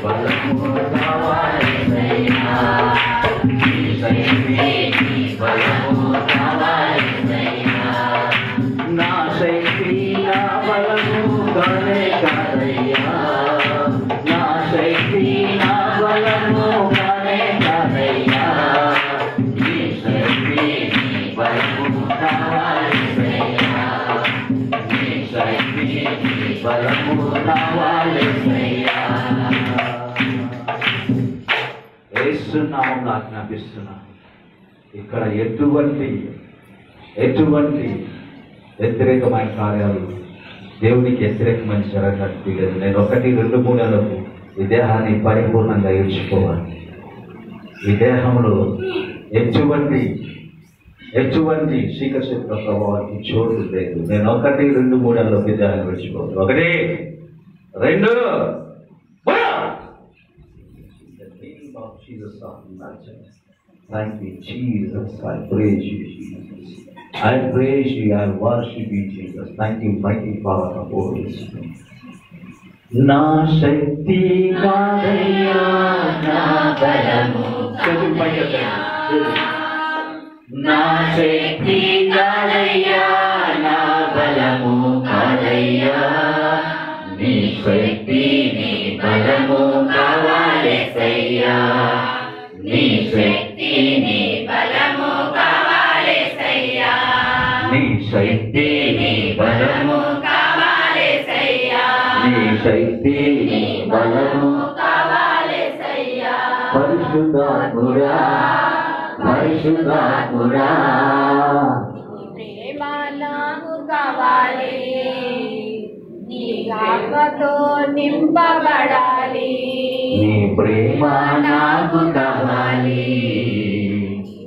బలము కావాలెసయ్యా, నీ శక్తి నీ బలము కావాలెసయ్యా. నా శక్తి నా బలము కానే కాదయ్యా, నా శక్తి నా బలము కానే కాదయ్యా, నీ శక్తి నీ బలము కావాలెసయ్యా, నీ శక్తి నీ బలము కావాలెసయ్యా. యేసు నామములో ఆజ్ఞాపిస్తున్నా, ఇక్కడ ఎటువంటి వ్యతిరేకమైన కార్యాలు దేవునికి వ్యతిరేకమైన జరగట్టు లేదు. నేను 1, 2 మూడలకు ఈ దేహాన్ని పరిపూర్ణంగా ఇచ్చుకోవాలి. ఈ దేహంలో ఎటువంటి శీకశక్తుల ప్రభావానికి చోటు లేదు. నేను 1, 2 మూడలకు ఈ దేహాన్ని విడిచిపోవాలి. 1, 2 Jesus of Nazareth. Thank you, Jesus. I praise you, Jesus. I praise you. I worship you, Jesus. Thank you, mighty Father of Holy Spirit. నా శక్తి కాదయ్యా, నా బలము కాదయ్యా, నా శక్తి కాదయ్యా, నా బలము కాదయ్యా, నీ శక్తి నీ బలము కావాలెసయ్యా, నీ శక్తి నీ బలము కావాలెసయ్యా, నీ శక్తి నీ బలము కావాలెసయ్యా, నీ శక్తి నీ బలము కావాలెసయ్యా. పరిశుద్ధాత్ముడా పరిశుద్ధాత్ముడా, ప్రేమ నాకు కావాలి, నీ ఆత్మతో నింపబడాలి, నీ ప్రేమ నాకు కావాలి,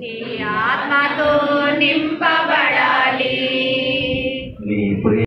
నీ ఆత్మతో నింపబడాలి.